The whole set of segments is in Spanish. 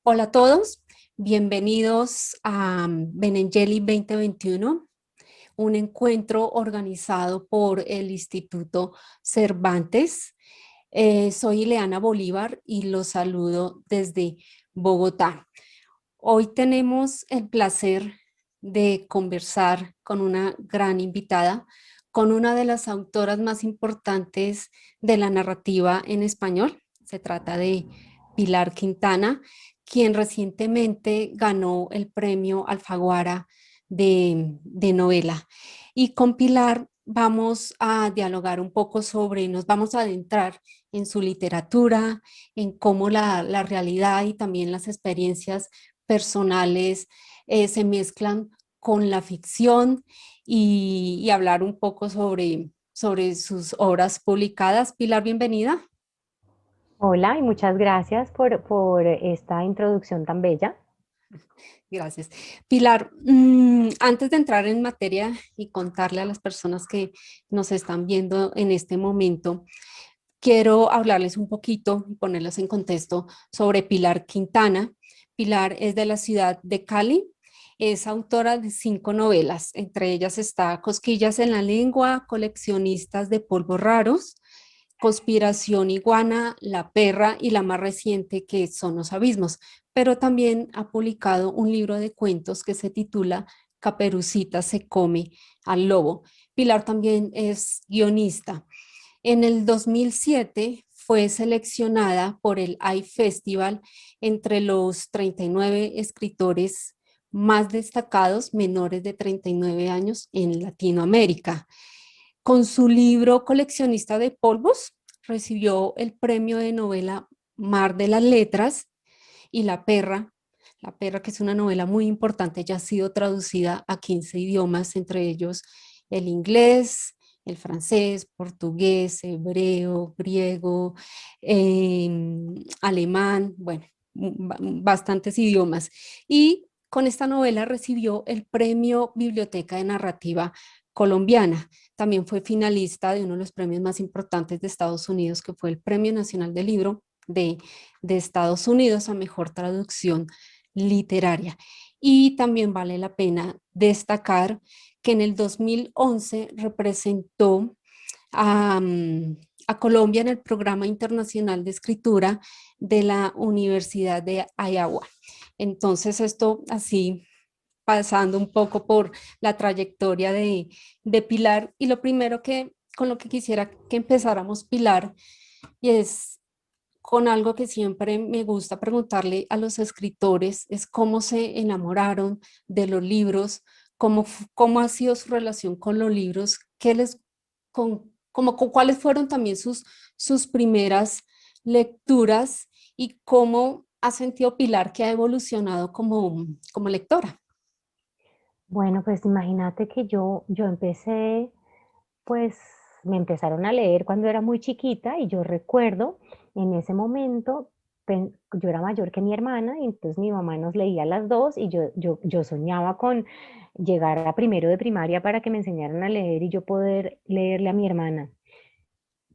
Hola a todos, bienvenidos a Benengeli 2021, un encuentro organizado por el Instituto Cervantes. Soy Ileana Bolívar y los saludo desde Bogotá. Hoy tenemos el placer de conversar con una gran invitada, con una de las autoras más importantes de la narrativa en español. Se trata de Pilar Quintana, quien recientemente ganó el premio Alfaguara de novela. Y con Pilar vamos a dialogar un poco nos vamos a adentrar en su literatura, en cómo la realidad y también las experiencias personales se mezclan con la ficción y hablar un poco sobre sus obras publicadas. Pilar, bienvenida. Hola y muchas gracias por esta introducción tan bella. Gracias. Pilar, antes de entrar en materia y contarle a las personas que nos están viendo en este momento, quiero hablarles un poquito y ponerlos en contexto sobre Pilar Quintana. Pilar es de la ciudad de Cali, es autora de 5 novelas, entre ellas está Cosquillas en la lengua, Coleccionistas de polvos raros, Conspiración Iguana, La Perra y la más reciente que son Los Abismos, pero también ha publicado un libro de cuentos que se titula Caperucita se come al lobo. Pilar también es guionista. En el 2007 fue seleccionada por el iFestival entre los 39 escritores más destacados menores de 39 años en Latinoamérica. Con su libro Coleccionista de polvos, recibió el premio de novela Mar de las Letras y La Perra, que es una novela muy importante, ya ha sido traducida a 15 idiomas, entre ellos el inglés, el francés, portugués, hebreo, griego, alemán, bueno, bastantes idiomas. Y con esta novela recibió el Premio Biblioteca de Narrativa Colombiana. También fue finalista de uno de los premios más importantes de Estados Unidos, que fue el Premio Nacional del Libro de Estados Unidos a mejor traducción literaria. Y también vale la pena destacar que en el 2011 representó a, a Colombia en el Programa Internacional de Escritura de la Universidad de Iowa. Entonces, esto así pasando un poco por la trayectoria de Pilar. Y lo primero que con lo que quisiera que empezáramos, Pilar, y es con algo que siempre me gusta preguntarle a los escritores, es cómo se enamoraron de los libros, cómo ha sido su relación con los libros, cuáles fueron también sus primeras lecturas y cómo ha sentido Pilar que ha evolucionado como lectora. Bueno, pues imagínate que yo empecé, pues me empezaron a leer cuando era muy chiquita y yo recuerdo en ese momento, yo era mayor que mi hermana y entonces mi mamá nos leía a las dos y yo soñaba con llegar a primero de primaria para que me enseñaran a leer y yo poder leerle a mi hermana.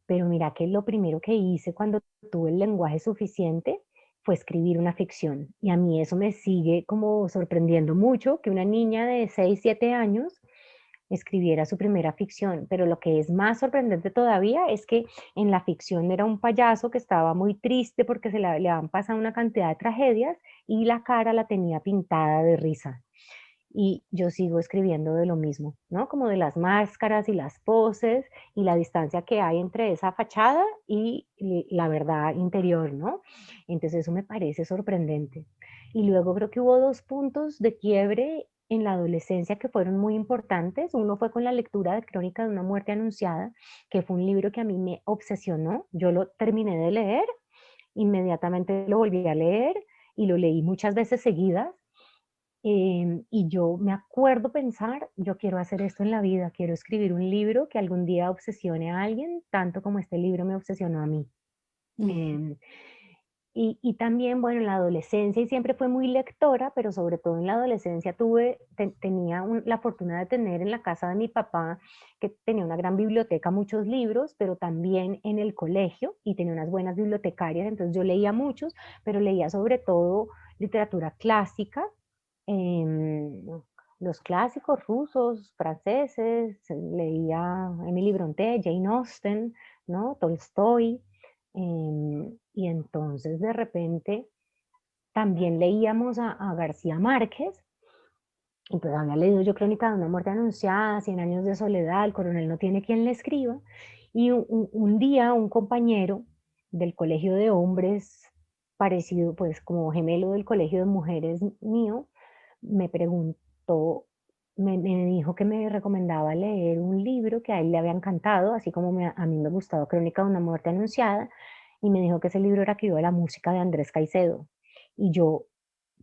Pero mira que lo primero que hice cuando tuve el lenguaje suficiente fue escribir una ficción. Y a mí eso me sigue como sorprendiendo mucho, que una niña de 6 7 años escribiera su primera ficción. Pero lo que es más sorprendente todavía es que en la ficción era un payaso que estaba muy triste porque le han pasado una cantidad de tragedias y la cara la tenía pintada de risa. Y yo sigo escribiendo de lo mismo, ¿no? Como de las máscaras y las poses y la distancia que hay entre esa fachada y la verdad interior, ¿no? Entonces eso me parece sorprendente. Y luego creo que hubo dos puntos de quiebre en la adolescencia que fueron muy importantes. Uno fue con la lectura de Crónica de una muerte anunciada, que fue un libro que a mí me obsesionó. Yo lo terminé de leer, inmediatamente lo volví a leer y lo leí muchas veces seguidas. Y yo me acuerdo pensar, yo quiero hacer esto en la vida, quiero escribir un libro que algún día obsesione a alguien, tanto como este libro me obsesionó a mí. Ujú. Em, y también, bueno, en la adolescencia, y siempre fue muy lectora, pero sobre todo en la adolescencia tenía la fortuna de tener en la casa de mi papá, que tenía una gran biblioteca, muchos libros, pero también en el colegio, y tenía unas buenas bibliotecarias, entonces yo leía muchos, pero leía sobre todo literatura clásica, em, los clásicos rusos, franceses, leía Emily Brontë, Jane Austen, ¿no? Tolstoy, y entonces de repente también leíamos a García Márquez, y pues había leído yo Crónica de una muerte anunciada, Cien años de soledad, El coronel no tiene quien le escriba, y un día un compañero del colegio de hombres, parecido pues como gemelo del colegio de mujeres mío, me preguntó, me dijo que me recomendaba leer un libro que a él le había encantado, así como a mí me gustaba Crónica de una muerte anunciada, y me dijo que ese libro era Que iba la música de Andrés Caicedo. Y yo,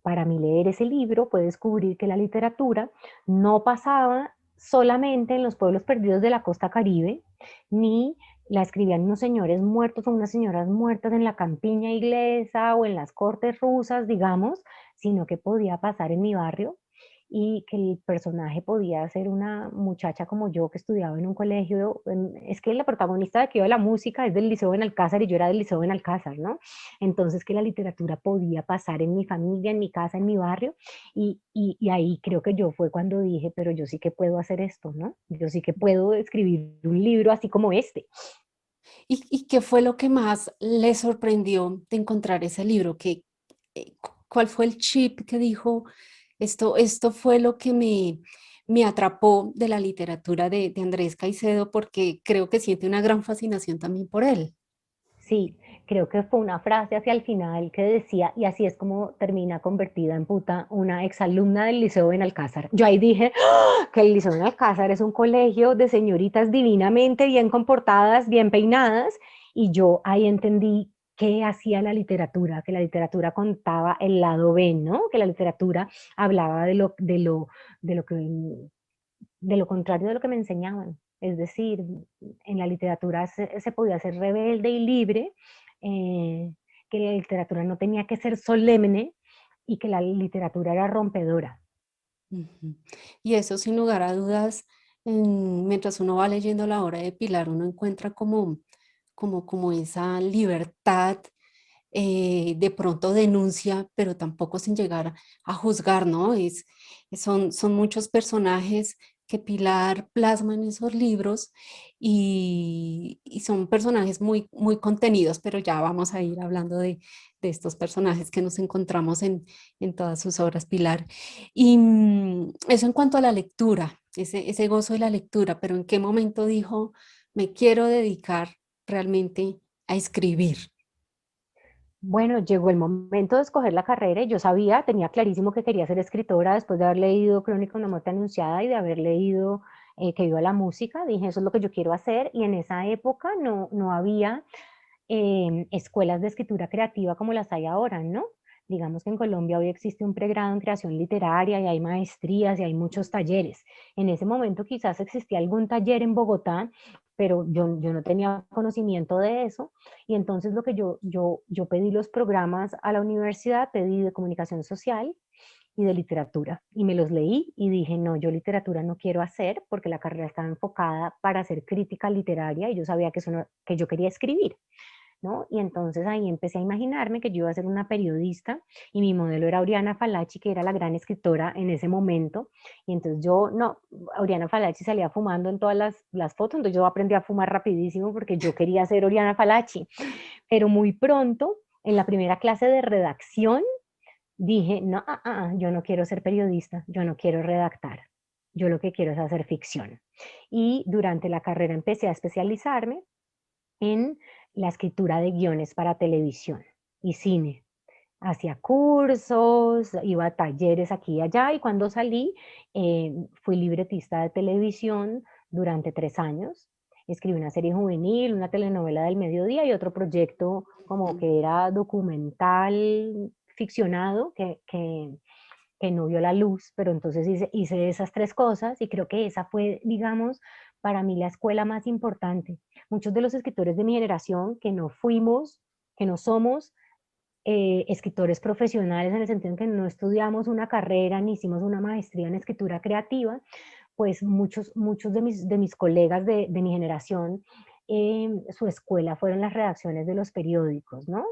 para mí leer ese libro fue descubrir que la literatura no pasaba solamente en los pueblos perdidos de la costa Caribe, ni la escribían unos señores muertos o unas señoras muertas en la campiña inglesa o en las cortes rusas, digamos, sino que podía pasar en mi barrio y que el personaje podía ser una muchacha como yo que estudiaba en un colegio. Es que la protagonista de Que iba la música es del Liceo Benalcázar y yo era del Liceo Benalcázar, ¿no? Entonces que la literatura podía pasar en mi familia, en mi casa, en mi barrio, y ahí creo que yo fue cuando dije, pero yo sí que puedo hacer esto, ¿no? Yo sí que puedo escribir un libro así como este. Y qué fue lo que más le sorprendió de encontrar ese libro? ¿Cuál fue el chip que dijo, esto fue lo que me atrapó de la literatura de Andrés Caicedo, porque creo que siente una gran fascinación también por él? Sí, creo que fue una frase hacia el final que decía, y así es como termina convertida en puta una exalumna del Liceo Benalcázar. Yo ahí dije que el Liceo Benalcázar es un colegio de señoritas divinamente bien comportadas, bien peinadas, y yo ahí entendí qué hacía la literatura, que la literatura contaba el lado B, ¿no? Que la literatura hablaba de lo que de lo contrario de lo que me enseñaban. Es decir, en la literatura se podía ser rebelde y libre, eh, que la literatura no tenía que ser solemne y que la literatura era rompedora. Ujú. Y eso sin lugar a dudas, mientras uno va leyendo la obra de Pilar, uno encuentra como esa libertad, de pronto denuncia, pero tampoco sin llegar a juzgar, ¿no? Son muchos personajes que Pilar plasma en esos libros y son personajes muy contenidos, pero ya vamos a ir hablando de estos personajes que nos encontramos en todas sus obras, Pilar. Y eso en cuanto a la lectura, ese gozo de la lectura, pero ¿en qué momento dijo, me quiero dedicar realmente a escribir? Bueno, llegó el momento de escoger la carrera y yo sabía, tenía clarísimo que quería ser escritora después de haber leído Crónica de una muerte anunciada y de haber leído Que iba la música. Dije, eso es lo que yo quiero hacer y en esa época no había escuelas de escritura creativa como las hay ahora, ¿no? Digamos que en Colombia hoy existe un pregrado en creación literaria y hay maestrías y hay muchos talleres. En ese momento quizás existía algún taller en Bogotá, pero yo no tenía conocimiento de eso. Y entonces lo que yo pedí los programas a la universidad, pedí de comunicación social y de literatura. Y me los leí y dije, no, yo literatura no quiero hacer porque la carrera estaba enfocada para hacer crítica literaria y yo sabía que, que yo quería escribir. ¿No? Y entonces ahí empecé a imaginarme que yo iba a ser una periodista y mi modelo era Oriana Falachi, que era la gran escritora en ese momento. Y entonces yo, no, Oriana Falachi salía fumando en todas las fotos, entonces yo aprendí a fumar rapidísimo porque yo quería ser Oriana Falachi. Pero muy pronto, en la primera clase de redacción, dije, no, yo no quiero ser periodista, yo no quiero redactar. Yo lo que quiero es hacer ficción. Y durante la carrera empecé a especializarme en la escritura de guiones para televisión y cine. Hacía cursos, iba a talleres aquí y allá y cuando salí fui libretista de televisión durante 3 años. Escribí una serie juvenil, una telenovela del mediodía y otro proyecto como Mm. que era documental ficcionado que no vio la luz, pero entonces hice esas 3 cosas y creo que esa fue, digamos, para mí la escuela más importante. Muchos de los escritores de mi generación que no fuimos, que no somos escritores profesionales en el sentido en que no estudiamos una carrera ni hicimos una maestría en escritura creativa, pues muchos de mis colegas de mi generación, su escuela fueron las redacciones de los periódicos, ¿no?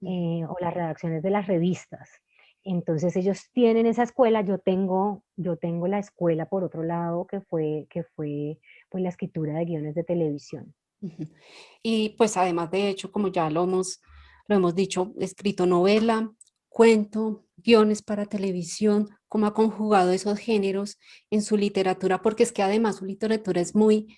Ujú. O las redacciones de las revistas. Entonces ellos tienen esa escuela, yo tengo la escuela por otro lado, que fue pues, la escritura de guiones de televisión. Ujú. Y pues además de hecho, como ya lo hemos dicho, escrito novela, cuento, guiones para televisión, cómo ha conjugado esos géneros en su literatura, porque es que además su literatura es muy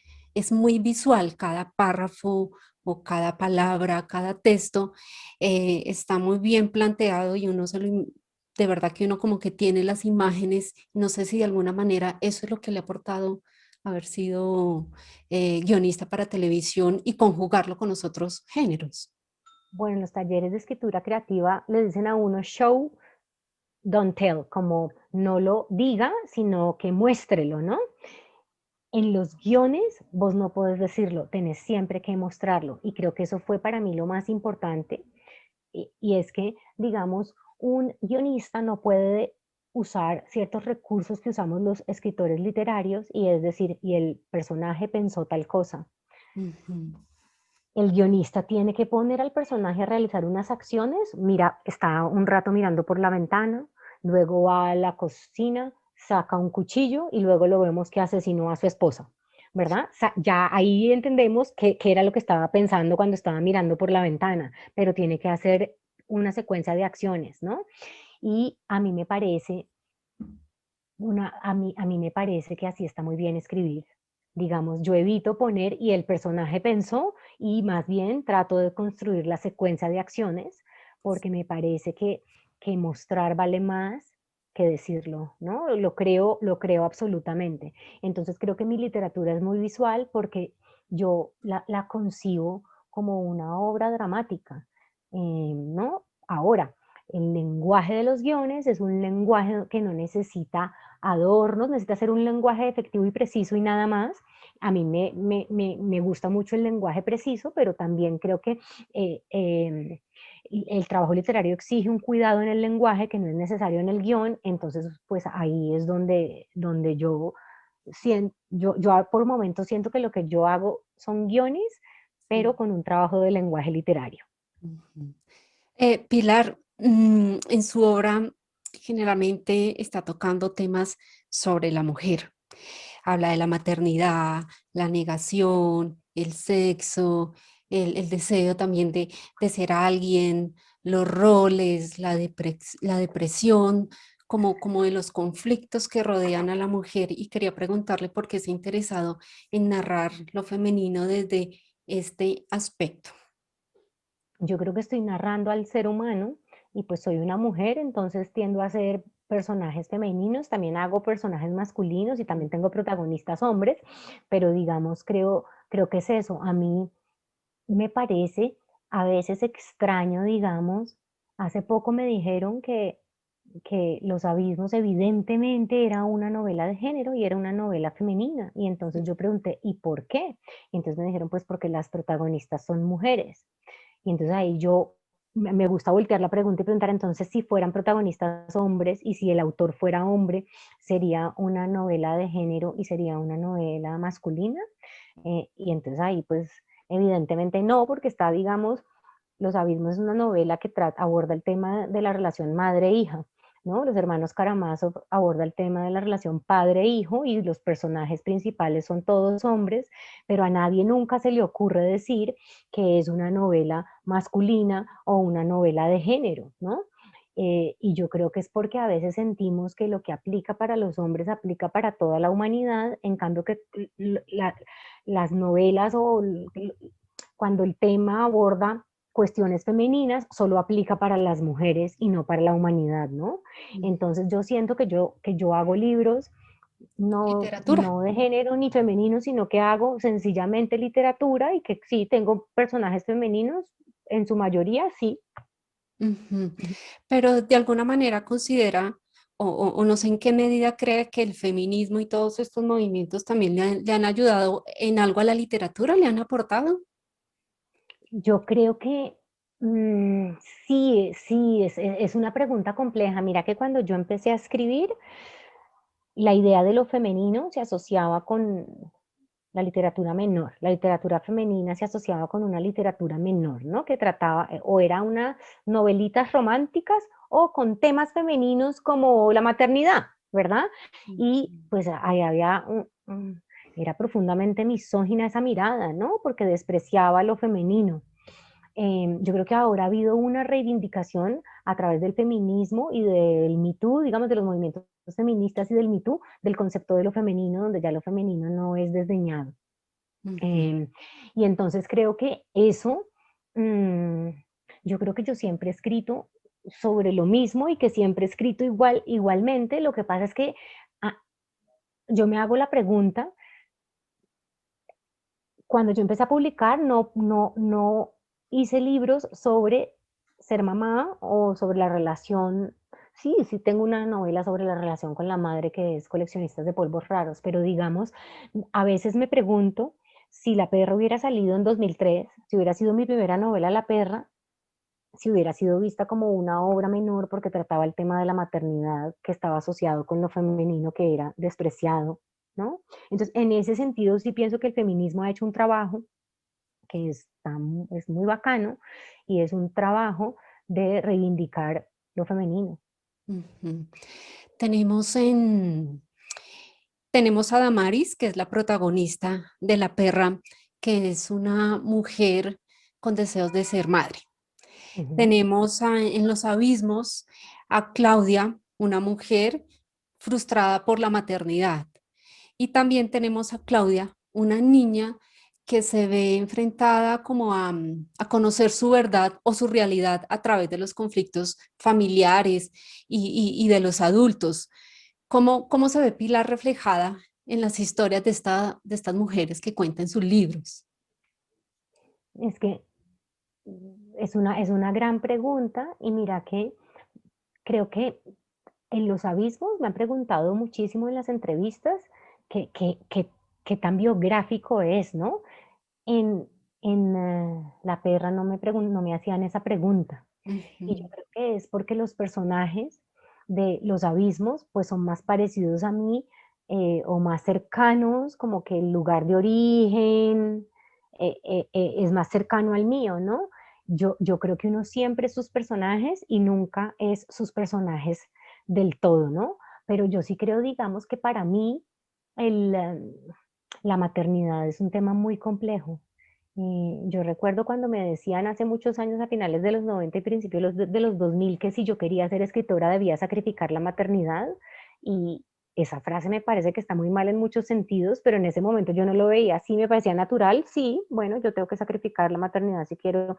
visual, cada párrafo o cada palabra, cada texto está muy bien planteado y de verdad que uno como que tiene las imágenes, no sé si de alguna manera eso es lo que le ha aportado haber sido guionista para televisión y conjugarlo con los otros géneros. Bueno, en los talleres de escritura creativa le dicen a uno show, don't tell, como no lo diga, sino que muéstrelo, ¿no? En los guiones vos no podés decirlo, tenés siempre que mostrarlo. Y creo que eso fue para mí lo más importante. Y es que, digamos, un guionista no puede usar ciertos recursos que usamos los escritores literarios, y es decir, y el personaje pensó tal cosa. Ujú. El guionista tiene que poner al personaje a realizar unas acciones, mira, está un rato mirando por la ventana, luego va a la cocina, saca un cuchillo y luego lo vemos que asesinó a su esposa, ¿verdad? Ya ahí entendemos qué era lo que estaba pensando cuando estaba mirando por la ventana, pero tiene que hacer una secuencia de acciones, ¿no? Y a mí me parece que así está muy bien escribir. Digamos, yo evito poner y el personaje pensó, y más bien trato de construir la secuencia de acciones, porque me parece que mostrar vale más que decirlo, ¿no? Lo creo absolutamente. Entonces creo que mi literatura es muy visual porque yo la concibo como una obra dramática, ¿no? Ahora, el lenguaje de los guiones es un lenguaje que no necesita adornos, necesita ser un lenguaje efectivo y preciso y nada más. A mí me gusta mucho el lenguaje preciso, pero también creo que el trabajo literario exige un cuidado en el lenguaje que no es necesario en el guión. Entonces pues ahí es donde yo por momentos siento que lo que yo hago son guiones, pero Sí. con un trabajo de lenguaje literario. Ujú. Pilar, en su obra generalmente está tocando temas sobre la mujer. Habla de la maternidad, la negación, el sexo, el deseo también de ser alguien, los roles, la depresión, como de los conflictos que rodean a la mujer. Y quería preguntarle por qué se ha interesado en narrar lo femenino desde este aspecto. Yo creo que estoy narrando al ser humano y pues soy una mujer, entonces tiendo a hacer personajes femeninos, también hago personajes masculinos y también tengo protagonistas hombres, pero digamos, creo que es eso. A mí me parece a veces extraño, digamos, hace poco me dijeron que Los Abismos evidentemente era una novela de género y era una novela femenina. Y entonces yo pregunté, ¿y por qué? Y entonces me dijeron, pues porque las protagonistas son mujeres. Y entonces ahí me gusta voltear la pregunta y preguntar, entonces, si fueran protagonistas hombres y si el autor fuera hombre, ¿sería una novela de género y sería una novela masculina? Y entonces ahí, pues, evidentemente no, porque está, digamos, Los Abismos es una novela que aborda el tema de la relación madre-hija, ¿no? Los hermanos Karamazov aborda el tema de la relación padre-hijo y los personajes principales son todos hombres, pero a nadie nunca se le ocurre decir que es una novela masculina o una novela de género, ¿no? Y yo creo que es porque a veces sentimos que lo que aplica para los hombres aplica para toda la humanidad, en cambio que las novelas cuando el tema aborda cuestiones femeninas, solo aplica para las mujeres y no para la humanidad, ¿no? Entonces yo siento que yo hago libros no, Literatura. no de género ni femenino, sino que hago sencillamente literatura, y que sí, tengo personajes femeninos, en su mayoría sí. Ujú. Pero de alguna manera considera, o no sé en qué medida cree que el feminismo y todos estos movimientos también le han ayudado en algo a la literatura, le han aportado. Yo creo que mm, sí, sí, es una pregunta compleja. Mira que cuando yo empecé a escribir, la idea de lo femenino se asociaba la literatura menor. La literatura femenina se asociaba con una literatura menor, ¿no? Que trataba, o era unas novelitas románticas o con temas femeninos como la maternidad, ¿verdad? Y pues ahí había, era profundamente misógina esa mirada, ¿no? Porque despreciaba lo femenino. Yo creo que ahora ha habido una reivindicación a través del feminismo y del Me Too, digamos, de los movimientos feministas y del Me Too, del concepto de lo femenino, donde ya lo femenino no es desdeñado. Ujú. Em, y entonces creo que eso, mm, yo creo que yo siempre he escrito sobre lo mismo y que siempre he escrito igualmente. Lo que pasa es que ah, yo me hago la pregunta, cuando yo empecé a publicar, no hice libros sobre ser mamá o sobre la relación. Sí, sí tengo una novela sobre la relación con la madre que es Coleccionistas de Polvos Raros, pero digamos, a veces me pregunto si La perra hubiera salido en 2003, si hubiera sido mi primera novela La perra, si hubiera sido vista como una obra menor porque trataba el tema de la maternidad que estaba asociado con lo femenino que era despreciado, ¿no? Entonces, en ese sentido, sí pienso que el feminismo ha hecho un trabajo que es muy bacano y es un trabajo de reivindicar lo femenino. Ujú. Tenemos en, tenemos a Damaris, que es la protagonista de La perra, que es una mujer con deseos de ser madre. Ujú. Tenemos en Los abismos a Claudia, una mujer frustrada por la maternidad. Y también tenemos a Claudia, una niña que se ve enfrentada como a conocer su verdad o su realidad a través de los conflictos familiares y de los adultos. ¿Cómo se ve Pilar reflejada en las historias de estas mujeres que cuentan sus libros? Es que es una gran pregunta y mira que creo que en los abismos me han preguntado muchísimo en las entrevistas qué tan biográfico es, ¿no? En, La perra no me hacían esa pregunta. Y yo Ujú, creo que es porque los personajes de los abismos pues son más parecidos a mí, o más cercanos, como que el lugar de origen es más cercano al mío, ¿no? Yo creo que uno siempre es sus personajes y nunca es sus personajes del todo, ¿no? Pero yo sí creo, digamos, que para mí el, la maternidad es un tema muy complejo. Yo recuerdo cuando me decían hace muchos años, a finales de los 90 y principios de los 2000, que si yo quería ser escritora debía sacrificar la maternidad, y esa frase me parece que está muy mal en muchos sentidos, pero en ese momento yo no lo veía así, me parecía natural. Sí, bueno, yo tengo que sacrificar la maternidad si quiero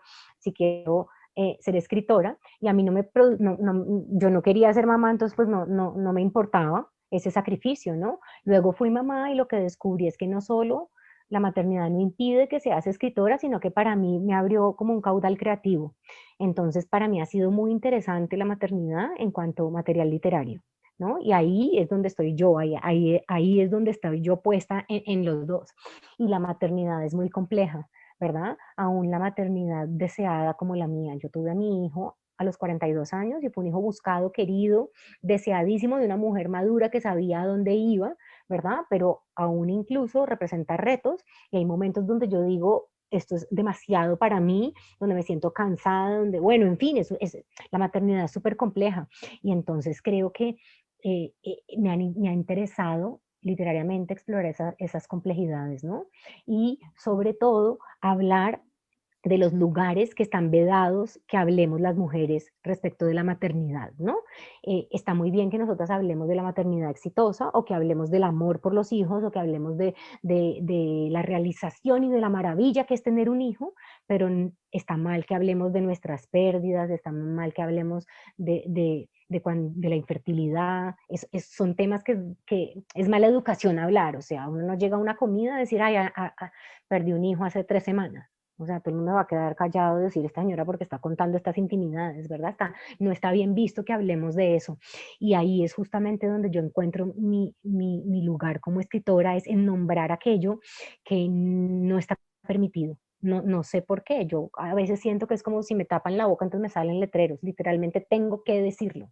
ser escritora, y a mí yo no quería ser mamá, entonces pues no me importaba ese sacrificio, ¿no? Luego fui mamá y lo que descubrí es que no solo la maternidad no impide que seas escritora, sino que para mí me abrió como un caudal creativo. Entonces, para mí ha sido muy interesante la maternidad en cuanto a material literario, ¿no? Y ahí es donde estoy yo, ahí es donde estoy yo puesta en los dos. Y la maternidad es muy compleja, ¿verdad? Aún la maternidad deseada como la mía. Yo tuve a mi hijo a los 42 años y fue un hijo buscado, querido, deseadísimo, de una mujer madura que sabía a dónde iba, ¿verdad? Pero aún incluso representa retos, y hay momentos donde yo digo, esto es demasiado para mí, donde me siento cansada, donde, bueno, en fin, la maternidad es súper compleja. Y entonces creo que me ha interesado literariamente explorar esas complejidades, ¿no? Y sobre todo hablar de los lugares que están vedados, que hablemos las mujeres respecto de la maternidad, ¿no? Está muy bien que nosotras hablemos de la maternidad exitosa, o que hablemos del amor por los hijos, o que hablemos de la realización y de la maravilla que es tener un hijo, pero está mal que hablemos de nuestras pérdidas, está mal que hablemos de la infertilidad. Son temas que es mala educación hablar. O sea, uno no llega a una comida a decir, ay, perdí un hijo hace 3 semanas. O sea, todo el mundo va a quedar callado y decir, esta señora porque está contando estas intimidades, ¿verdad? No está bien visto que hablemos de eso. Y ahí es justamente donde yo encuentro mi lugar como escritora, es en nombrar aquello que no está permitido. No sé por qué. Yo a veces siento que es como si me tapan la boca, entonces me salen letreros. Literalmente tengo que decirlo.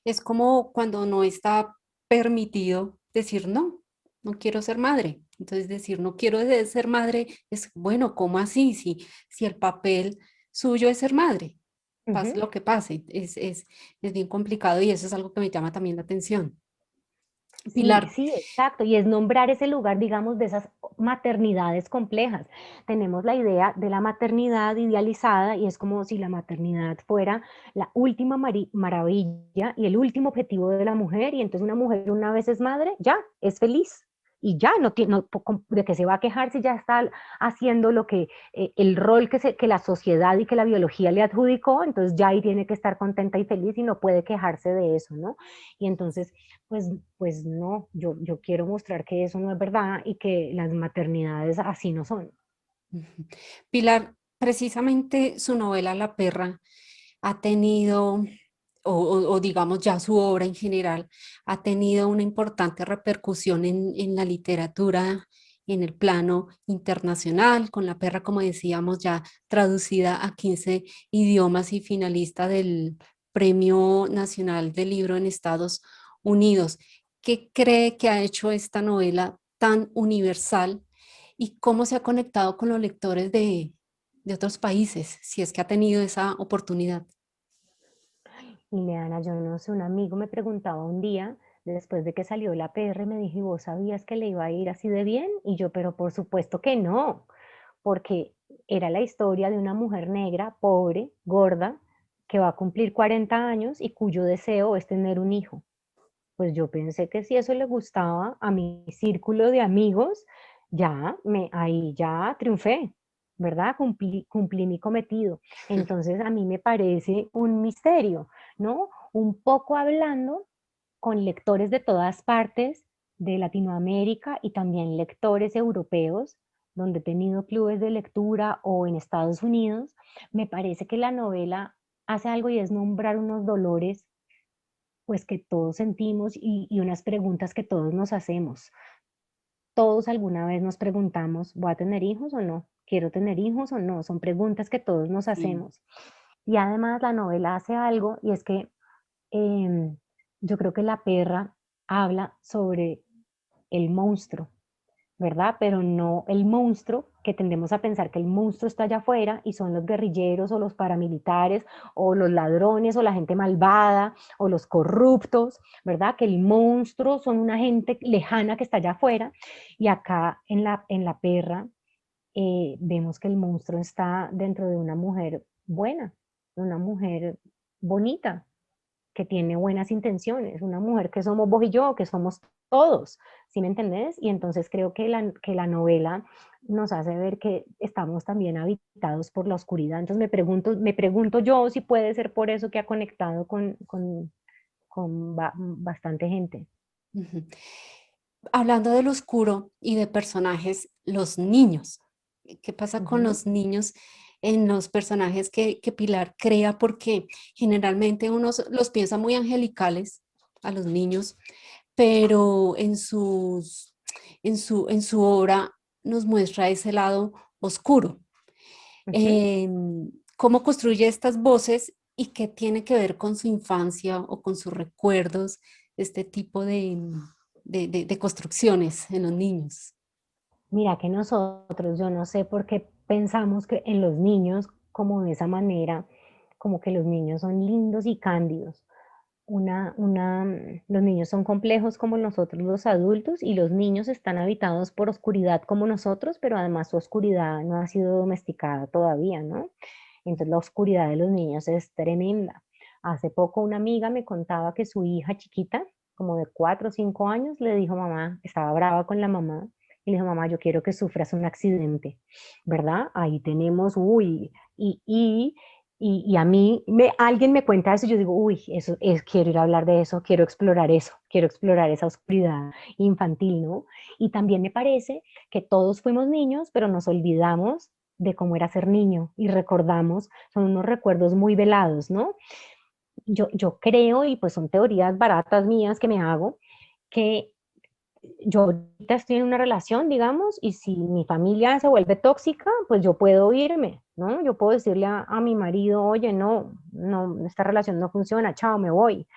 Es como cuando no está permitido decir no. no quiero ser madre. Entonces decir, no quiero ser madre es, bueno, ¿cómo así? Si el papel suyo es ser madre, pase Ujú. lo que pase, es bien complicado y eso es algo que me llama también la atención. Sí, Pilar, sí, exacto. Y es nombrar ese lugar, digamos, de esas maternidades complejas. Tenemos la idea de la maternidad idealizada y es como si la maternidad fuera la última maravilla y el último objetivo de la mujer. Y entonces una mujer una vez es madre, ya, es feliz. Y ya, no, de que se va a quejar si ya está haciendo lo que, el rol que la sociedad y que la biología le adjudicó, entonces ya ahí tiene que estar contenta y feliz y no puede quejarse de eso, ¿no? Y entonces pues no, yo quiero mostrar que eso no es verdad y que las maternidades así no son. ujú. Pilar, precisamente su novela La perra ha tenido, o digamos ya su obra en general, ha tenido una importante repercusión en la literatura, en el plano internacional, con La perra, como decíamos, ya traducida a 15 idiomas y finalista del Premio Nacional del Libro en Estados Unidos. ¿Qué cree que ha hecho esta novela tan universal y cómo se ha conectado con los lectores de otros países, si es que ha tenido esa oportunidad? Y Leana, yo no sé, un amigo me preguntaba un día, después de que salió la PR, me dijo, ¿y vos sabías que le iba a ir así de bien? Y yo, pero por supuesto que no, porque era la historia de una mujer negra, pobre, gorda, que va a cumplir 40 años y cuyo deseo es tener un hijo. Pues yo pensé que si eso le gustaba a mi círculo de amigos, ahí ya triunfé, ¿verdad? Cumplí mi cometido. Entonces a mí me parece un misterio, ¿no? Un poco hablando con lectores de todas partes de Latinoamérica y también lectores europeos, donde he tenido clubes de lectura o en Estados Unidos, me parece que la novela hace algo y es nombrar unos dolores pues que todos sentimos y unas preguntas que todos nos hacemos. Todos alguna vez nos preguntamos, ¿voy a tener hijos o no? ¿Quiero tener hijos o no? Son preguntas que todos nos Sí. hacemos. Y además la novela hace algo y es que em, yo creo que La perra habla sobre el monstruo, ¿verdad? Pero no el monstruo, que tendemos a pensar que el monstruo está allá afuera y son los guerrilleros o los paramilitares o los ladrones o la gente malvada o los corruptos, ¿verdad? Que el monstruo son una gente lejana que está allá afuera y acá en la perra vemos que el monstruo está dentro de una mujer buena, una mujer bonita, que tiene buenas intenciones, una mujer que somos vos y yo, que somos todos, ¿sí me entendés? Y entonces creo que la novela nos hace ver que estamos también habitados por la oscuridad. Entonces me pregunto yo si puede ser por eso que ha conectado con bastante gente. Ujú. Hablando del oscuro y de personajes, los niños. ¿Qué pasa con Ujú. los niños en los personajes que Pilar crea? Porque generalmente uno los piensa muy angelicales a los niños, pero en su obra nos muestra ese lado oscuro. Ujú. ¿Cómo construye estas voces y qué tiene que ver con su infancia o con sus recuerdos, este tipo de construcciones en los niños? Mira que nosotros, yo no sé por qué pensamos que en los niños, como de esa manera, como que los niños son lindos y cándidos. Los niños son complejos como nosotros los adultos y los niños están habitados por oscuridad como nosotros, pero además su oscuridad no ha sido domesticada todavía, ¿no? Entonces la oscuridad de los niños es tremenda. Hace poco una amiga me contaba que su hija chiquita, como de 4 o 5 años, le dijo mamá, estaba brava con la mamá, y le dijo mamá, yo quiero que sufras un accidente, ¿verdad? Ahí tenemos, uy, y a mí, alguien me cuenta eso y yo digo, uy, quiero ir a hablar de eso, quiero explorar esa oscuridad infantil, ¿no? Y también me parece que todos fuimos niños, pero nos olvidamos de cómo era ser niño y recordamos, son unos recuerdos muy velados, ¿no? Yo creo, y pues son teorías baratas mías que me hago, que yo ahorita estoy en una relación, digamos, y si mi familia se vuelve tóxica, pues yo puedo irme, ¿no? Yo puedo decirle a mi marido, oye, no, no, esta relación no funciona, chao, me voy.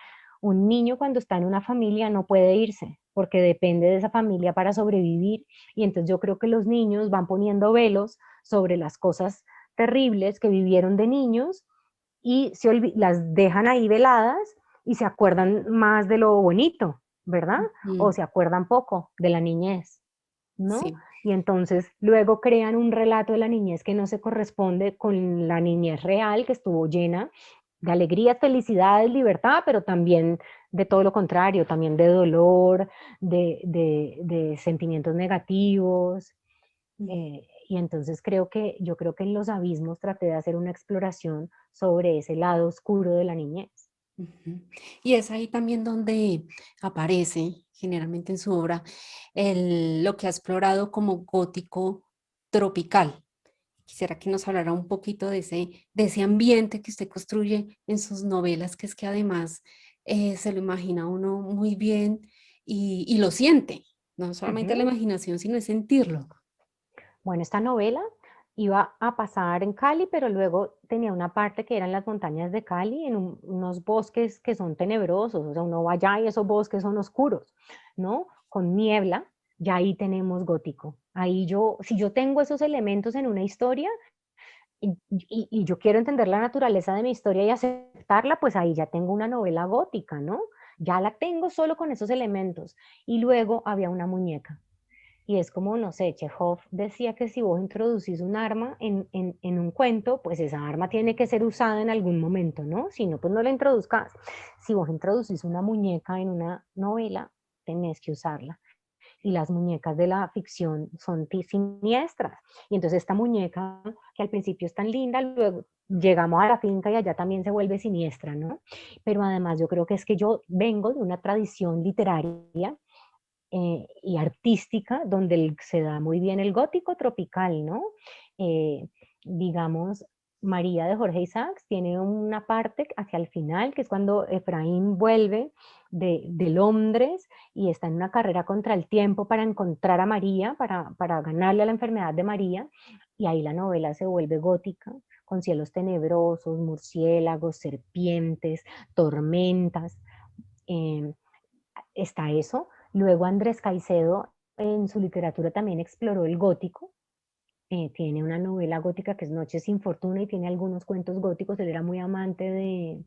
Un niño cuando está en una familia no puede irse, porque depende de esa familia para sobrevivir. Y entonces yo creo que los niños van poniendo velos sobre las cosas terribles que vivieron de niños y las dejan ahí veladas y se acuerdan más de lo bonito, ¿verdad? O Ujú. se acuerdan poco de la niñez, ¿no? Sí. Y entonces luego crean un relato de la niñez que no se corresponde con la niñez real, que estuvo llena de alegrías, felicidades, libertad, pero también de todo lo contrario, también de dolor, de sentimientos negativos. Y entonces yo creo que en Los Abismos traté de hacer una exploración sobre ese lado oscuro de la niñez. Ujú. Y es ahí también donde aparece generalmente en su obra lo que ha explorado como gótico tropical. Quisiera que nos hablara un poquito de ese ambiente que usted construye en sus novelas, que es que además se lo imagina uno muy bien y lo siente, no solamente la Ujú. imaginación, sino es sentirlo. Bueno, esta novela iba a pasar en Cali, pero luego tenía una parte que eran las montañas de Cali, en unos bosques que son tenebrosos, o sea, uno va allá y esos bosques son oscuros, ¿no? Con niebla, ya ahí tenemos gótico. Ahí yo, si yo tengo esos elementos en una historia y yo quiero entender la naturaleza de mi historia y aceptarla, pues ahí ya tengo una novela gótica, ¿no? Ya la tengo solo con esos elementos. Y luego había una muñeca. Y es como, no sé, Chekhov decía que si vos introducís un arma en un cuento, pues esa arma tiene que ser usada en algún momento, ¿no? Si no, pues no la introduzcas. Si vos introducís una muñeca en una novela, tenés que usarla. Y las muñecas de la ficción son siniestras. Y entonces esta muñeca, que al principio es tan linda, luego llegamos a la finca y allá también se vuelve siniestra, ¿no? Pero además yo creo que es que yo vengo de una tradición literaria y artística, donde se da muy bien el gótico tropical, ¿no? Eh, digamos, María de Jorge Isaacs tiene una parte hacia el final, que es cuando Efraín vuelve de Londres y está en una carrera contra el tiempo para encontrar a María, para ganarle a la enfermedad de María, y ahí la novela se vuelve gótica, con cielos tenebrosos, murciélagos, serpientes, tormentas. eh, Está eso. Luego Andrés Caicedo en su literatura también exploró el gótico. Tiene una novela gótica que es Noche sin Fortuna y tiene algunos cuentos góticos. Él era muy amante de,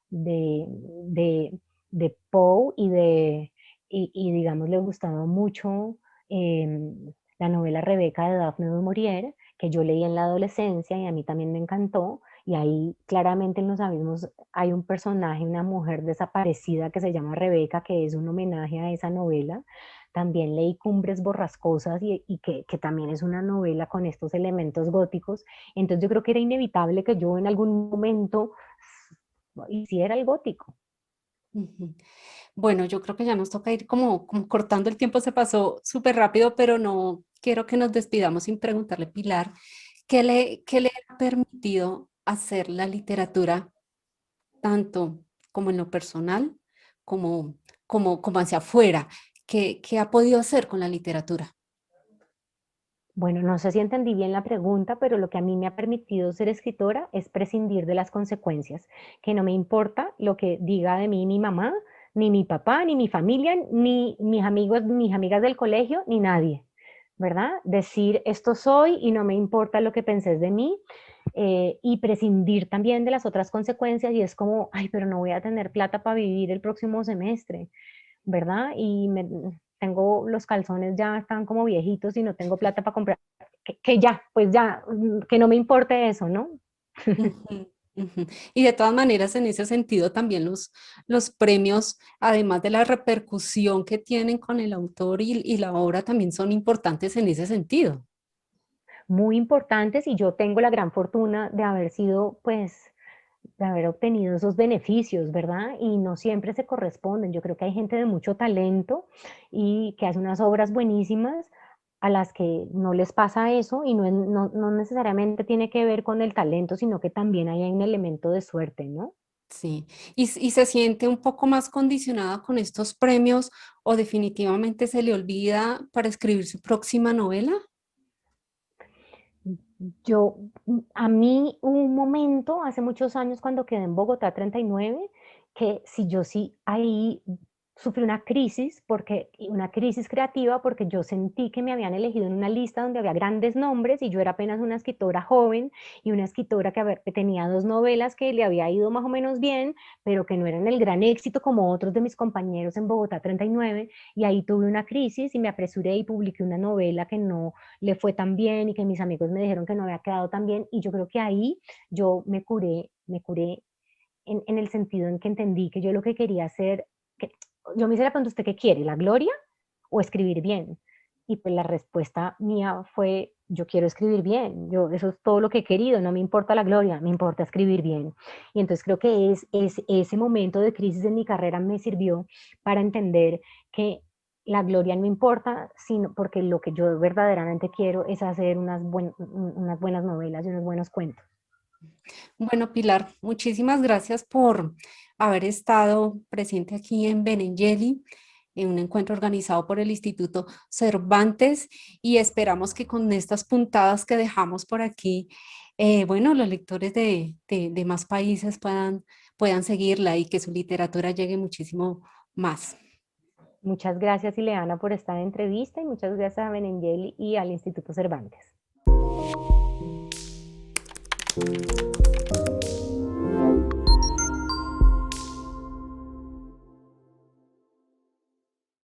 de, de Poe y digamos le gustaba mucho eh, la novela Rebeca de Daphne du Maurier, que yo leí en la adolescencia y a mí también me encantó. Y ahí claramente en Los Abismos hay un personaje, una mujer desaparecida que se llama Rebeca, que es un homenaje a esa novela. También leí Cumbres Borrascosas y que también es una novela con estos elementos góticos. Entonces yo creo que era inevitable que yo en algún momento hiciera el gótico. Ujú. Bueno, yo creo que ya nos toca ir como cortando el tiempo, se pasó súper rápido, pero no quiero que nos despidamos sin preguntarle, Pilar, qué le ha permitido hacer la literatura tanto como en lo personal como, como hacia afuera? Qué ha podido hacer con la literatura? Bueno, no sé si entendí bien la pregunta, pero lo que a mí me ha permitido ser escritora es prescindir de las consecuencias, que no me importa lo que diga de mí mi mamá, ni mi papá, ni mi familia, ni mis amigos, mis amigas del colegio, ni nadie, ¿verdad? Decir esto soy y no me importa lo que penses de mí, y prescindir también de las otras consecuencias y es como, ay, pero no voy a tener plata para vivir el próximo semestre, ¿verdad? Tengo los calzones ya están como viejitos y no tengo plata para comprar, que ya, pues ya, que no me importe eso, ¿no? Ujú, ujú. Y de todas maneras, en ese sentido, también los premios, además de la repercusión que tienen con el autor y la obra, también son importantes en ese sentido. Muy importantes y yo tengo la gran fortuna de haber sido, pues, de haber obtenido esos beneficios, ¿verdad? Y no siempre se corresponden. Yo creo que hay gente de mucho talento y que hace unas obras buenísimas a las que no les pasa eso y no necesariamente tiene que ver con el talento, sino que también hay un elemento de suerte, ¿no? Sí. Y se siente un poco más condicionada con estos premios o definitivamente se le olvida para escribir su próxima novela? Yo, a mí hubo un momento, hace muchos años, cuando quedé en Bogotá 39, que si yo sí ahí sufrí una crisis creativa porque yo sentí que me habían elegido en una lista donde había grandes nombres y yo era apenas una escritora joven y una escritora que tenía 2 novelas que le había ido más o menos bien, pero que no eran el gran éxito como otros de mis compañeros en Bogotá 39, y ahí tuve una crisis y me apresuré y publiqué una novela que no le fue tan bien y que mis amigos me dijeron que no había quedado tan bien, y yo creo que ahí yo me curé en el sentido en que entendí que yo lo que quería hacer, que yo me hice la pregunta: ¿usted qué quiere, la gloria o escribir bien? Y pues la respuesta mía fue: yo quiero escribir bien, yo, eso es todo lo que he querido, no me importa la gloria, me importa escribir bien. Y entonces creo que es ese momento de crisis en mi carrera me sirvió para entender que la gloria no importa, sino porque lo que yo verdaderamente quiero es hacer unas buenas novelas y unos buenos cuentos. Bueno, Pilar, muchísimas gracias por haber estado presente aquí en Benengeli, en un encuentro organizado por el Instituto Cervantes, y esperamos que con estas puntadas que dejamos por aquí, bueno, los lectores de más países puedan seguirla y que su literatura llegue muchísimo más. Muchas gracias, Ileana, por esta entrevista y muchas gracias a Benengeli y al Instituto Cervantes.